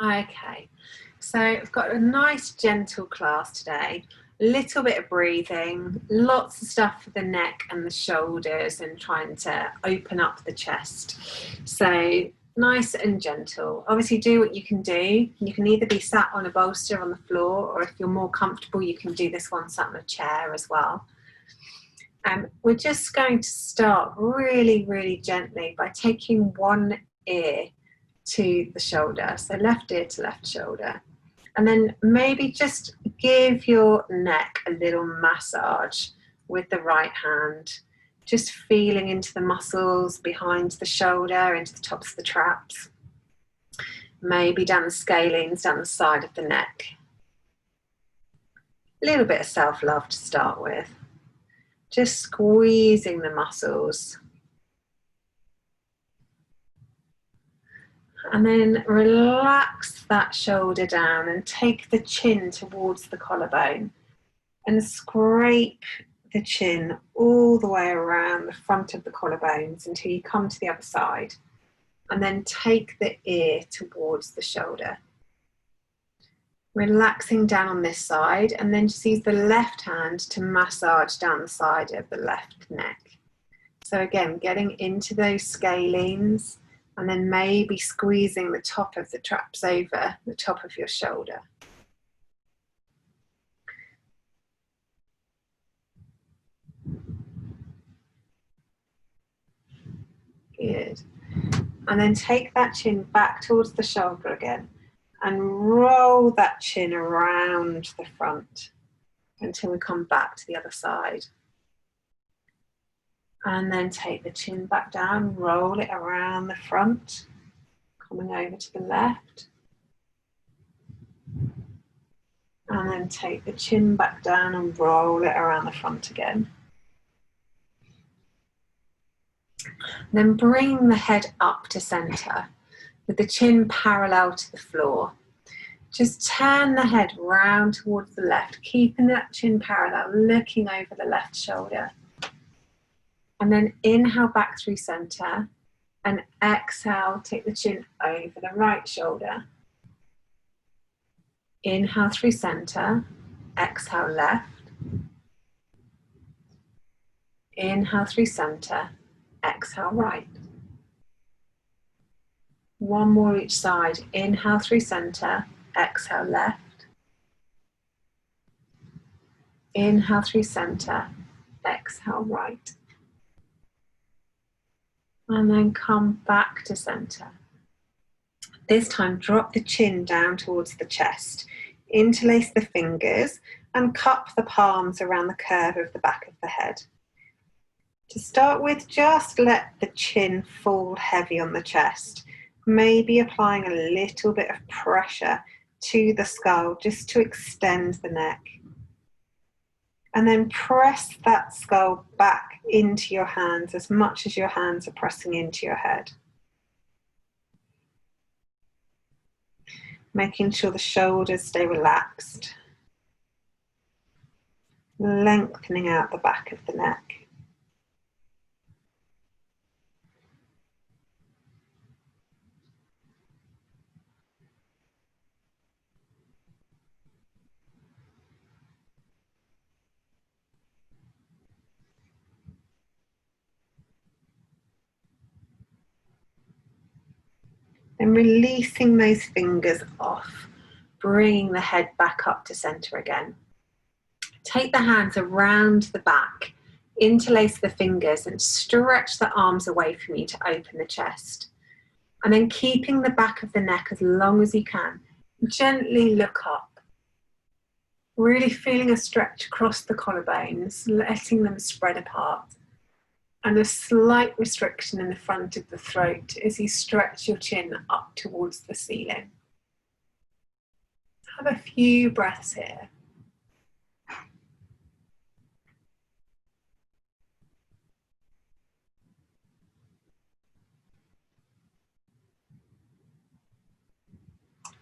Okay, so I've got a nice gentle class today. A little bit of breathing, lots of stuff for the neck and the shoulders and trying to open up the chest. So nice and gentle. Obviously do what you can do. You can either be sat on a bolster on the floor, or if you're more comfortable, you can do this one sat on a chair as well. We're just going to start really, really gently by taking one ear to the shoulder, so left ear to left shoulder, and then maybe just give your neck a little massage with the right hand, just feeling into the muscles behind the shoulder, into the tops of the traps, maybe down the scalenes, down the side of the neck. A little bit of self-love to start with, just squeezing the muscles. And then relax that shoulder down and take the chin towards the collarbone and scrape the chin all the way around the front of the collarbones until you come to the other side. And then take the ear towards the shoulder. Relaxing down on this side, and then just use the left hand to massage down the side of the left neck. So again, getting into those scalenes, and then maybe squeezing the top of the traps over the top of your shoulder. Good. And then take that chin back towards the shoulder again and roll that chin around the front until we come back to the other side. And then take the chin back down, roll it around the front, coming over to the left. And then take the chin back down and roll it around the front again. Then bring the head up to center with the chin parallel to the floor. Just turn the head round towards the left, keeping that chin parallel, looking over the left shoulder. And then inhale back through center and exhale, take the chin over the right shoulder. Inhale through center, exhale left. Inhale through center, exhale right. One more each side. Inhale through center, exhale left. Inhale through center, exhale right. And then come back to center. This time, drop the chin down towards the chest. Interlace the fingers and cup the palms around the curve of the back of the head. To start with, just let the chin fall heavy on the chest, maybe applying a little bit of pressure to the skull just to extend the neck. And then press that skull back into your hands as much as your hands are pressing into your head. Making sure the shoulders stay relaxed. Lengthening out the back of the neck. And releasing those fingers off, bringing the head back up to center again. Take the hands around the back, interlace the fingers and stretch the arms away from you to open the chest. And then keeping the back of the neck as long as you can, gently look up. Really feeling a stretch across the collarbones, letting them spread apart. And a slight restriction in the front of the throat as you stretch your chin up towards the ceiling. Have a few breaths here.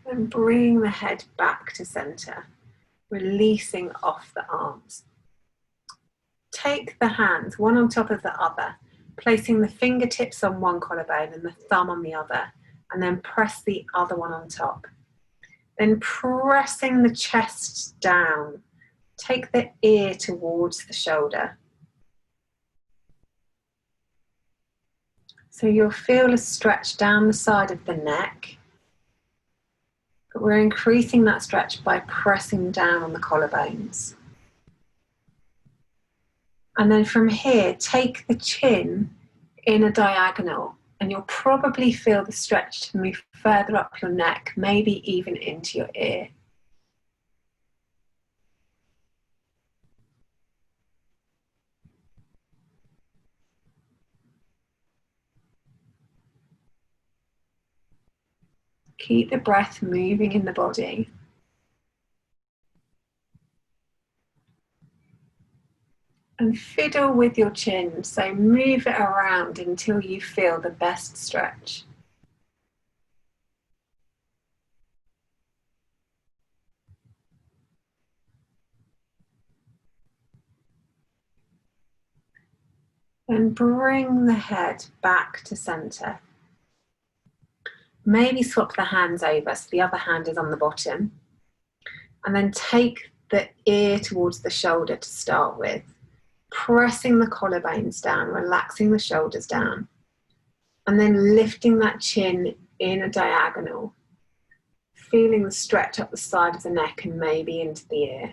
And bring the head back to center, releasing off the arms. Take the hands, one on top of the other, placing the fingertips on one collarbone and the thumb on the other, and then press the other one on top. Then pressing the chest down. Take the ear towards the shoulder. So you'll feel a stretch down the side of the neck, but we're increasing that stretch by pressing down on the collarbones. And then from here, take the chin in a diagonal, and you'll probably feel the stretch to move further up your neck, maybe even into your ear. Keep the breath moving in the body. And fiddle with your chin, so move it around until you feel the best stretch. Then bring the head back to center. Maybe swap the hands over, so the other hand is on the bottom. And then take the ear towards the shoulder to start with, pressing the collarbones down, relaxing the shoulders down, and then lifting that chin in a diagonal, feeling the stretch up the side of the neck and maybe into the ear.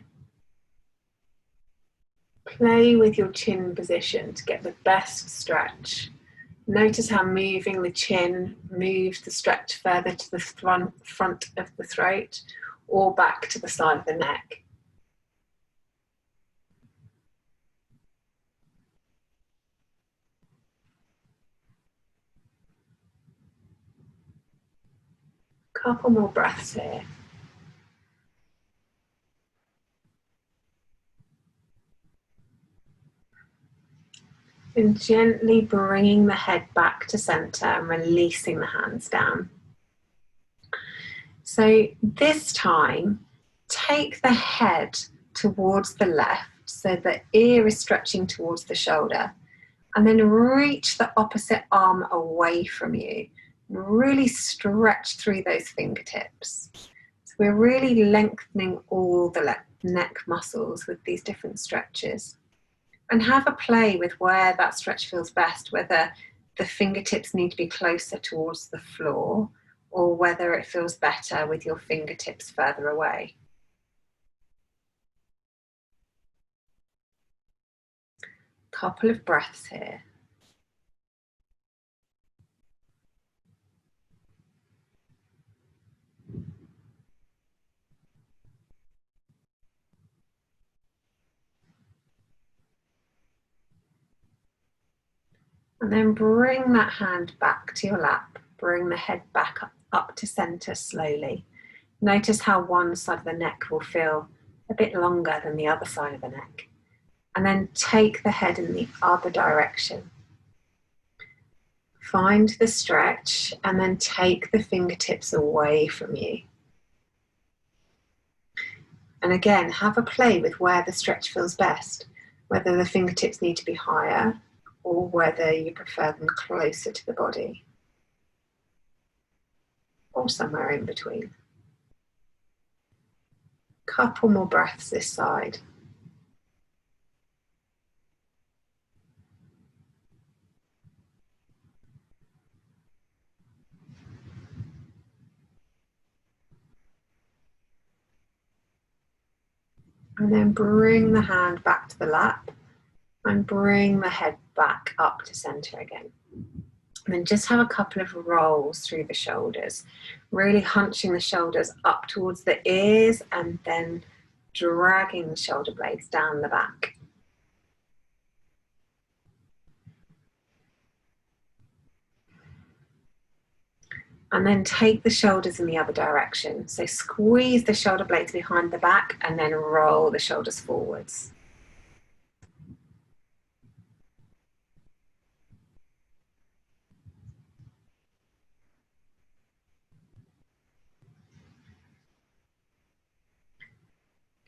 Play with your chin position to get the best stretch. Notice how moving the chin moves the stretch further to the front of the throat or back to the side of the neck. Couple more breaths here. And gently bringing the head back to center and releasing the hands down. So this time, take the head towards the left so the ear is stretching towards the shoulder, and then reach the opposite arm away from you. Really stretch through those fingertips. So we're really lengthening all the neck muscles with these different stretches. And have a play with where that stretch feels best, whether the fingertips need to be closer towards the floor or whether it feels better with your fingertips further away. Couple of breaths here. And then bring that hand back to your lap. Bring the head back up to center slowly. Notice how one side of the neck will feel a bit longer than the other side of the neck. And then take the head in the other direction. Find the stretch and then take the fingertips away from you. And again, have a play with where the stretch feels best, whether the fingertips need to be higher or whether you prefer them closer to the body, or somewhere in between. Couple more breaths this side. And then bring the hand back to the lap and bring the head back up to center again. And then just have a couple of rolls through the shoulders, really hunching the shoulders up towards the ears and then dragging the shoulder blades down the back. And then take the shoulders in the other direction. So squeeze the shoulder blades behind the back and then roll the shoulders forwards.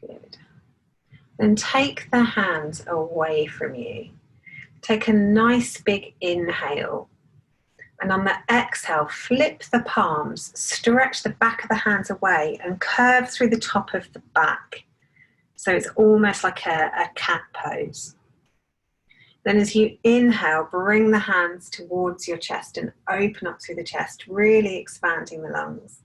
Good. Then take the hands away from you. Take a nice big inhale. And on the exhale, flip the palms, stretch the back of the hands away and curve through the top of the back. So it's almost like a cat pose. Then as you inhale, bring the hands towards your chest and open up through the chest, really expanding the lungs.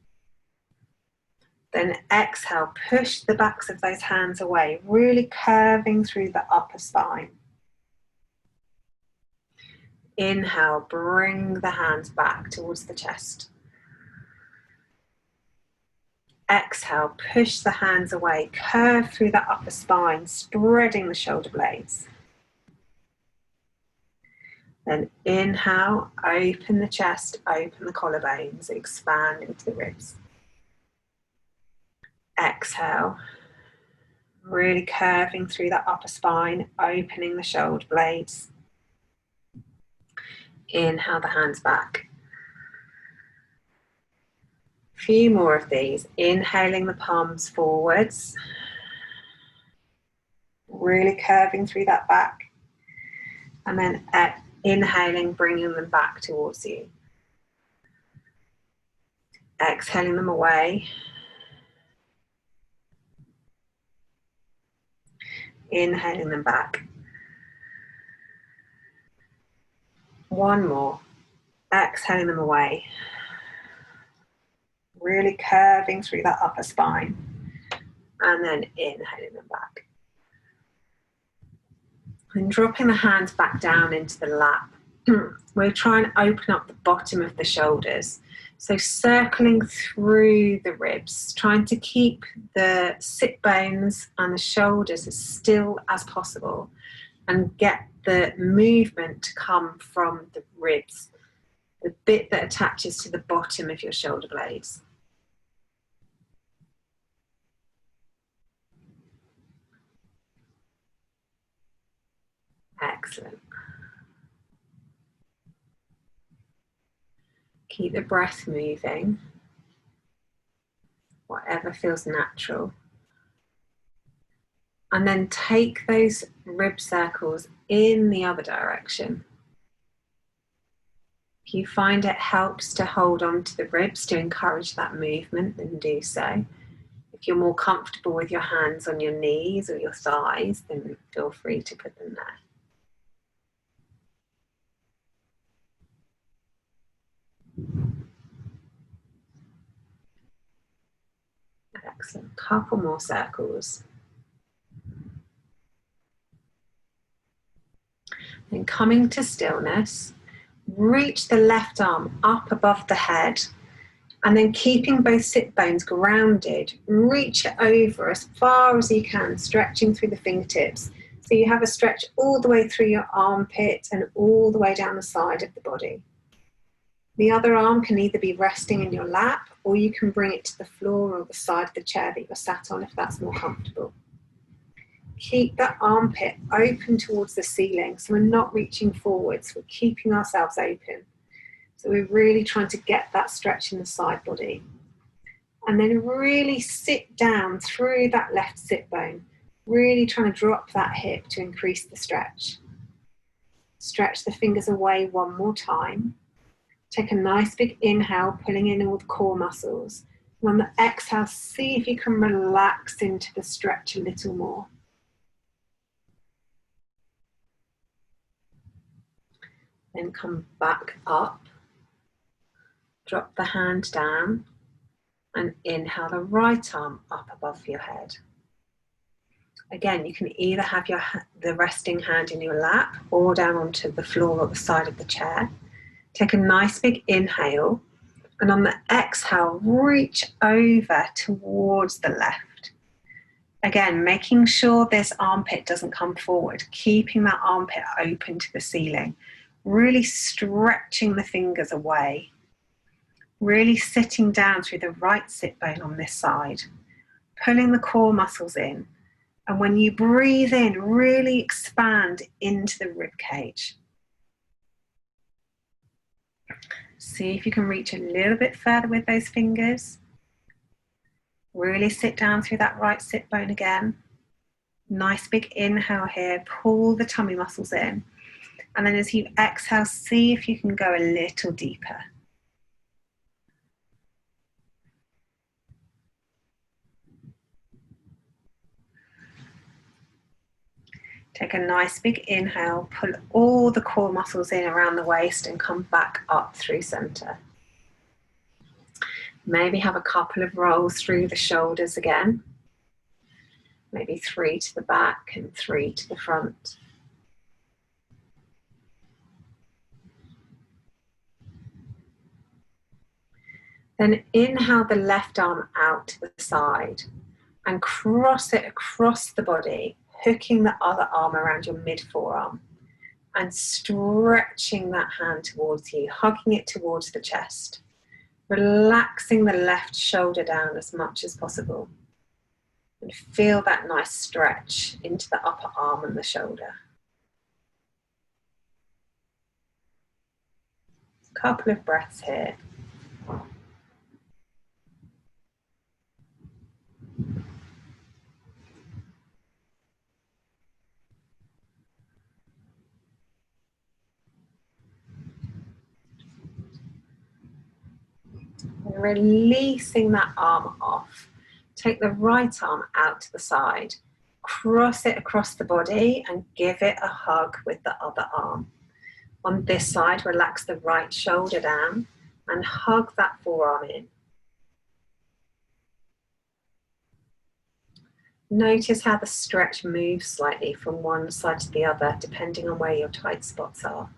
Then exhale, push the backs of those hands away, really curving through the upper spine. Inhale, bring the hands back towards the chest. Exhale, push the hands away, curve through the upper spine, spreading the shoulder blades. Then inhale, open the chest, open the collarbones, expand into the ribs. Exhale, really curving through that upper spine, opening the shoulder blades. Inhale the hands back. A few more of these. Inhaling the palms forwards. Really curving through that back. And then inhaling, bringing them back towards you. Exhaling them away. Inhaling them back. One more. Exhaling them away. Really curving through that upper spine. And then inhaling them back. And dropping the hands back down into the lap. We'll try and open up the bottom of the shoulders. So circling through the ribs, trying to keep the sit bones and the shoulders as still as possible and get the movement to come from the ribs, the bit that attaches to the bottom of your shoulder blades. Excellent. Keep the breath moving, whatever feels natural. And then take those rib circles in the other direction. If you find it helps to hold on to the ribs to encourage that movement, then do so. If you're more comfortable with your hands on your knees or your thighs, then feel free to put them there. Excellent. Couple more circles. Then coming to stillness, reach the left arm up above the head and then keeping both sit bones grounded, reach it over as far as you can, stretching through the fingertips. So you have a stretch all the way through your armpit and all the way down the side of the body. The other arm can either be resting in your lap or you can bring it to the floor or the side of the chair that you're sat on if that's more comfortable. Keep that armpit open towards the ceiling, so we're not reaching forwards, we're keeping ourselves open. So we're really trying to get that stretch in the side body. And then really sit down through that left sit bone, really trying to drop that hip to increase the stretch. Stretch the fingers away one more time. Take a nice big inhale, pulling in all the core muscles. And on the exhale, see if you can relax into the stretch a little more. Then come back up. Drop the hand down and inhale the right arm up above your head. Again, you can either have the resting hand in your lap or down onto the floor or the side of the chair. Take a nice big inhale, and on the exhale, reach over towards the left. Again, making sure this armpit doesn't come forward, keeping that armpit open to the ceiling, really stretching the fingers away, really sitting down through the right sit bone on this side, pulling the core muscles in, and when you breathe in, really expand into the rib cage. See if you can reach a little bit further with those fingers. Really sit down through that right sit bone again. Nice big inhale here, pull the tummy muscles in. And then as you exhale, see if you can go a little deeper. Take a nice big inhale, pull all the core muscles in around the waist and come back up through center. Maybe have a couple of rolls through the shoulders again. Maybe 3 to the back and 3 to the front. Then inhale the left arm out to the side and cross it across the body, hooking the other arm around your mid forearm and stretching that hand towards you, hugging it towards the chest, relaxing the left shoulder down as much as possible. And feel that nice stretch into the upper arm and the shoulder. A couple of breaths here. And releasing that arm off. Take the right arm out to the side, cross it across the body and give it a hug with the other arm. On this side, relax the right shoulder down and hug that forearm in. Notice how the stretch moves slightly from one side to the other, depending on where your tight spots are.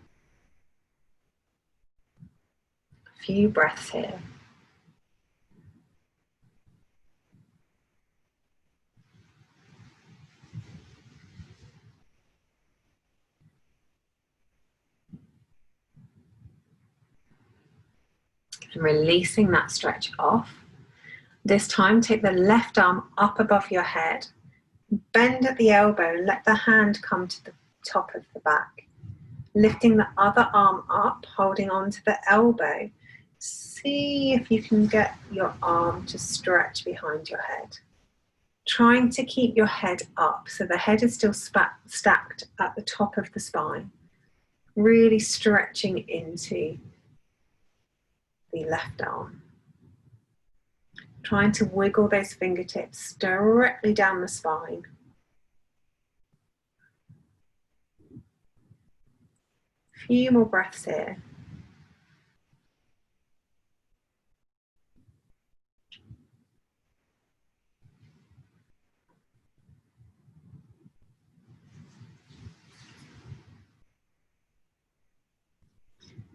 A few breaths here. And releasing that stretch off. This time, take the left arm up above your head, bend at the elbow and let the hand come to the top of the back. Lifting the other arm up, holding on to the elbow. See if you can get your arm to stretch behind your head. Trying to keep your head up so the head is still stacked at the top of the spine. Really stretching into the left arm. Trying to wiggle those fingertips directly down the spine. A few more breaths here.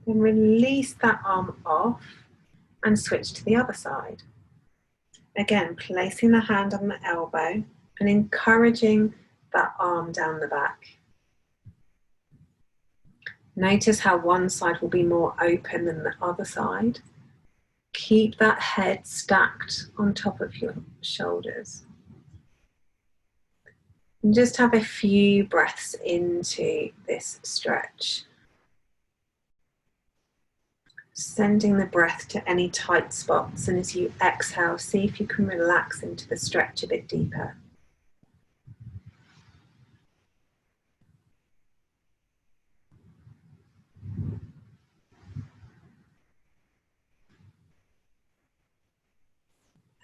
Then release that arm off and switch to the other side. Again, placing the hand on the elbow and encouraging that arm down the back. Notice how one side will be more open than the other side. Keep that head stacked on top of your shoulders. And just have a few breaths into this stretch. Sending the breath to any tight spots, and as you exhale, see if you can relax into the stretch a bit deeper.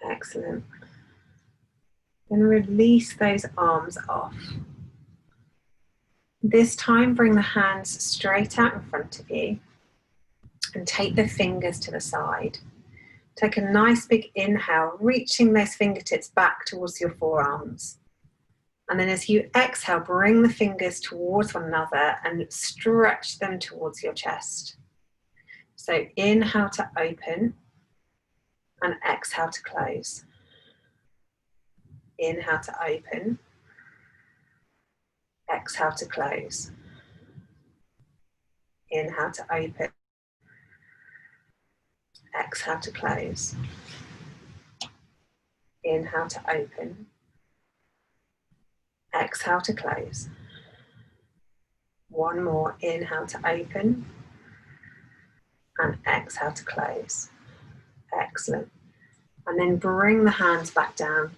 Excellent. Then release those arms off. This time, bring the hands straight out in front of you. And take the fingers to the side. Take a nice big inhale, reaching those fingertips back towards your forearms. And then as you exhale, bring the fingers towards one another and stretch them towards your chest. So inhale to open and exhale to close. Inhale to open, exhale to close. Inhale to open. Exhale to close. Inhale to open. Exhale to close. One more. Inhale to open. And exhale to close. Excellent. And then bring the hands back down.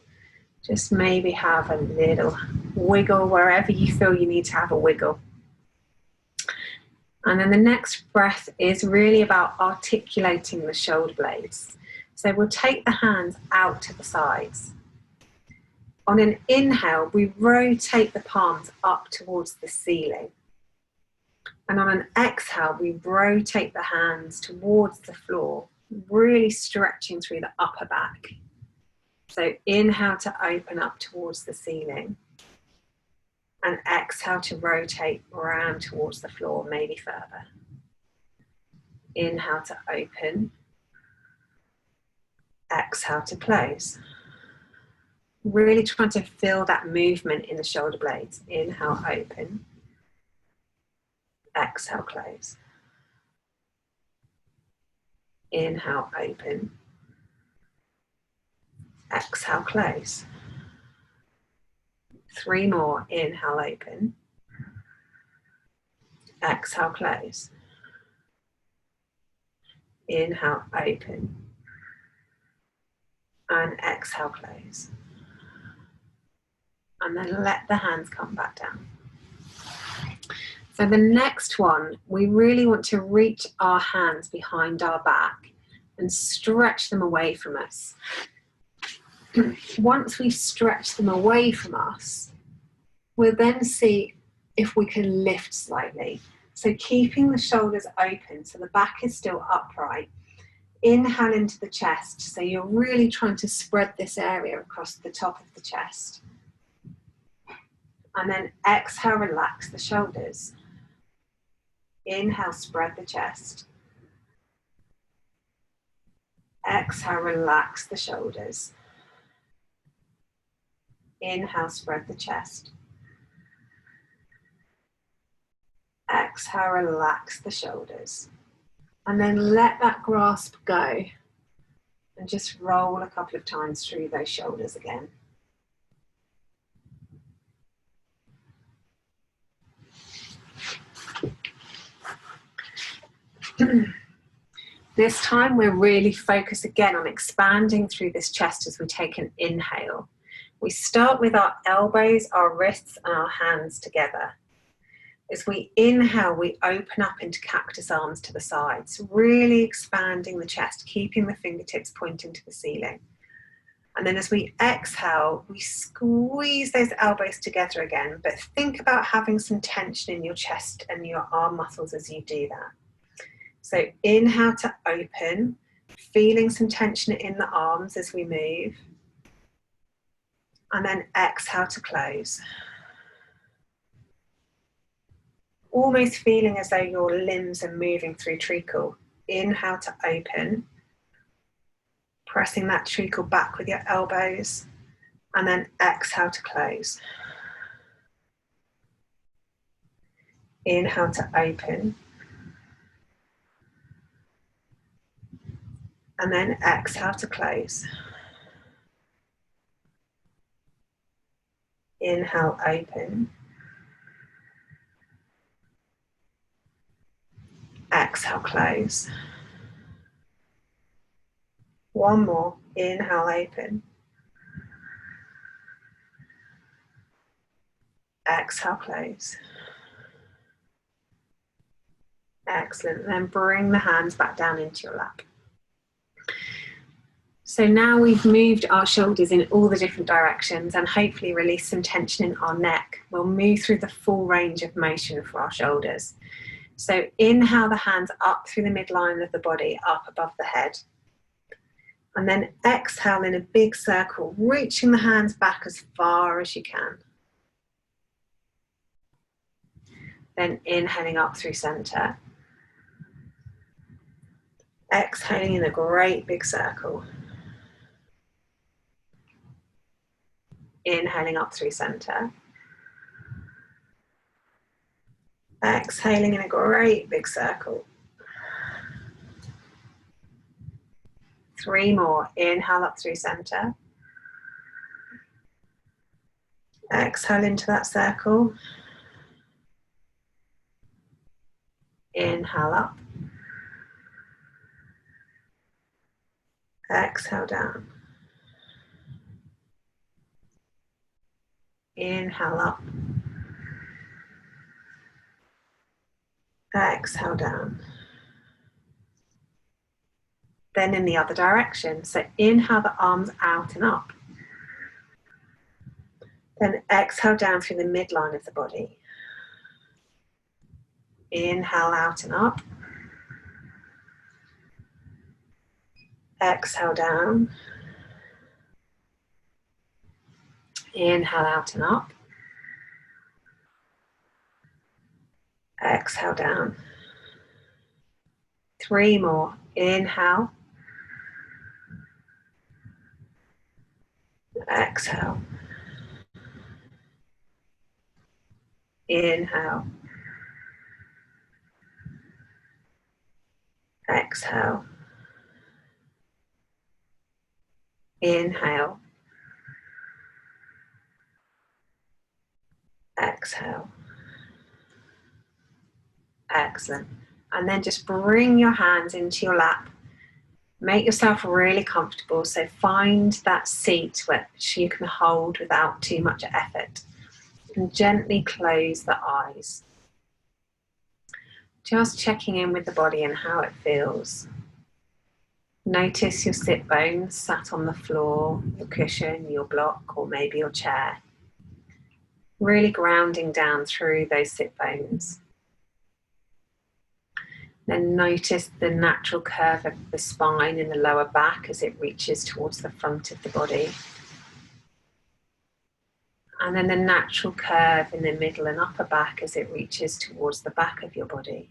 Just maybe have a little wiggle wherever you feel you need to have a wiggle. And then the next breath is really about articulating the shoulder blades. So we'll take the hands out to the sides. On an inhale, we rotate the palms up towards the ceiling. And on an exhale, we rotate the hands towards the floor, really stretching through the upper back. So inhale to open up towards the ceiling. And exhale to rotate around towards the floor, maybe further. Inhale to open. Exhale to close. Really trying to feel that movement in the shoulder blades. Inhale, open. Exhale, close. Inhale, open. Exhale, close. 3 more. Inhale, open. Exhale, close. Inhale, open. And exhale, close. And then let the hands come back down. So the next one, we really want to reach our hands behind our back and stretch them away from us. Once we stretch them away from us, we'll then see if we can lift slightly. So keeping the shoulders open so the back is still upright. Inhale into the chest, so you're really trying to spread this area across the top of the chest. And then exhale, relax the shoulders. Inhale, spread the chest. Exhale, relax the shoulders. Inhale, spread the chest. Exhale, relax the shoulders. And then let that grasp go. And just roll a couple of times through those shoulders again. This time we're really focused again on expanding through this chest as we take an inhale. We start with our elbows, our wrists, and our hands together. As we inhale, we open up into cactus arms to the sides, really expanding the chest, keeping the fingertips pointing to the ceiling. And then as we exhale, we squeeze those elbows together again, but think about having some tension in your chest and your arm muscles as you do that. So inhale to open, feeling some tension in the arms as we move. And then exhale to close. Almost feeling as though your limbs are moving through treacle. Inhale to open, pressing that treacle back with your elbows, and then exhale to close. Inhale to open, and then exhale to close. Inhale, open. Exhale, close. One more. Inhale, open. Exhale, close. Excellent. Then bring the hands back down into your lap. So now we've moved our shoulders in all the different directions and hopefully released some tension in our neck. We'll move through the full range of motion for our shoulders. So inhale the hands up through the midline of the body, up above the head. And then exhale in a big circle, reaching the hands back as far as you can. Then inhaling up through center. Exhaling in a great big circle. Inhaling up through center. Exhaling in a great big circle. 3 more. Inhale up through center. Exhale into that circle. Inhale up. Exhale down. Inhale up. Exhale down. Then in the other direction. So inhale the arms out and up. Then exhale down through the midline of the body. Inhale out and up. Exhale down. Inhale out and up. Exhale down. 3 more. Inhale. Exhale. Inhale. Exhale. Inhale. Exhale. Excellent. And then just bring your hands into your lap. Make yourself really comfortable. So find that seat which you can hold without too much effort. And gently close the eyes. Just checking in with the body and how it feels. Notice your sit bones sat on the floor, your cushion, your block, or maybe your chair. Really grounding down through those sit bones. Then notice the natural curve of the spine in the lower back as it reaches towards the front of the body. And then the natural curve in the middle and upper back as it reaches towards the back of your body.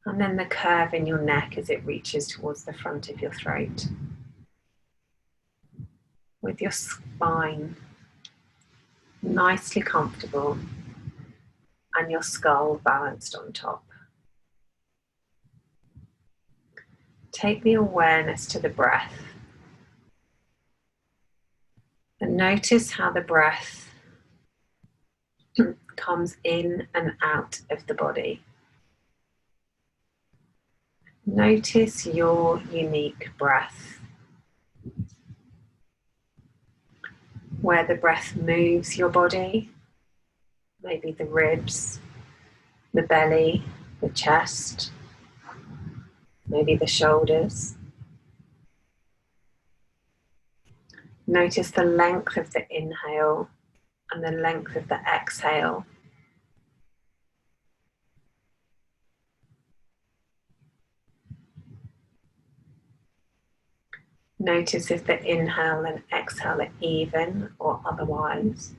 And then the curve in your neck as it reaches towards the front of your throat. With your spine nicely comfortable and your skull balanced on top. Take the awareness to the breath. And notice how the breath comes in and out of the body. Notice your unique breath. Where the breath moves your body, maybe the ribs, the belly, the chest, maybe the shoulders. Notice the length of the inhale and the length of the exhale. Notice if the inhale and exhale are even or otherwise.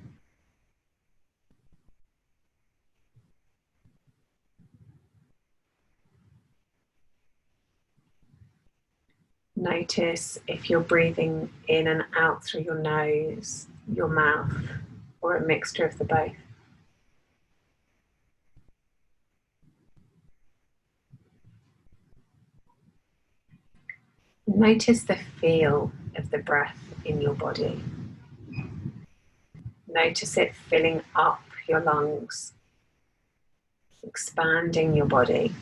Notice if you're breathing in and out through your nose, your mouth, or a mixture of the both. Notice the feel of the breath in your body. Notice it filling up your lungs, expanding your body.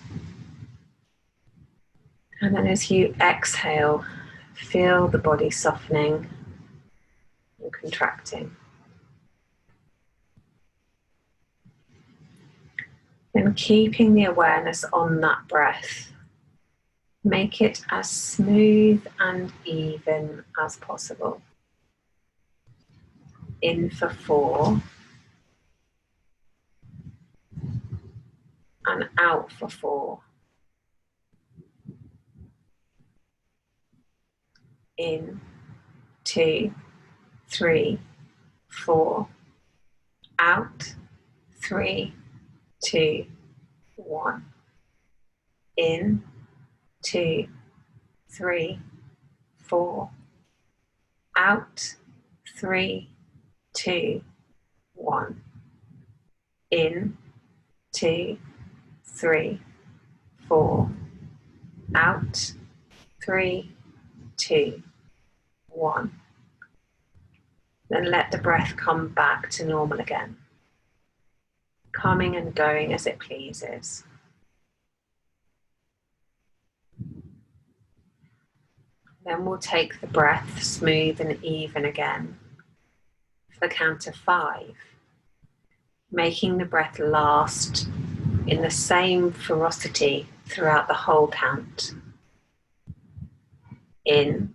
And then as you exhale, feel the body softening and contracting. Then keeping the awareness on that breath, make it as smooth and even as possible. In for 4 and out for 4. In, 2, 3, 4. Out, 3, 2, 1. In, 2, 3, 4. Out, 3, 2, 1. In, 2, 3, 4. Out, 3, 2, 1. Then let the breath come back to normal again, coming and going as it pleases. Then we'll take the breath smooth and even again for the count of 5. making the breath last in the same ferocity throughout the whole count. In,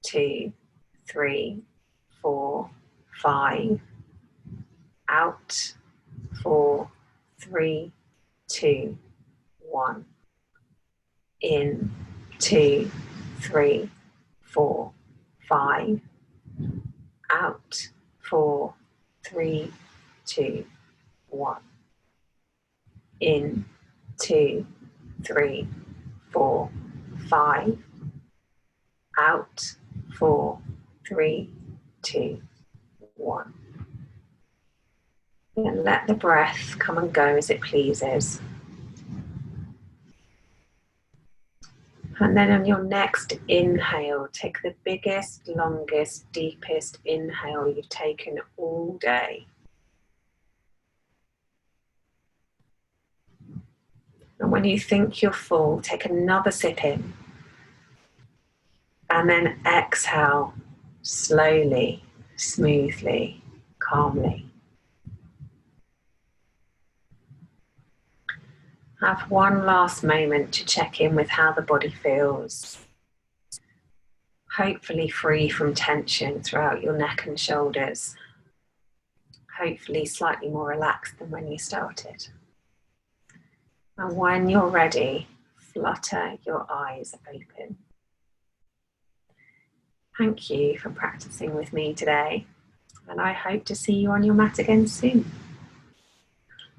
2, 3, 4, 5. Out, 4, 3, 2, 1. In, 2, 3, 4, 5. Out, 4, 3, 2, 1. In, 2, 3, 4, 5. Out, 4, 3, 2, 1. And let the breath come and go as it pleases. And then on your next inhale, take the biggest, longest, deepest inhale you've taken all day. And when you think you're full, take another sip in. And then exhale slowly, smoothly, calmly. Have one last moment to check in with how the body feels. Hopefully free from tension throughout your neck and shoulders. Hopefully slightly more relaxed than when you started. And when you're ready, flutter your eyes open. Thank you for practicing with me today, and I hope to see you on your mat again soon.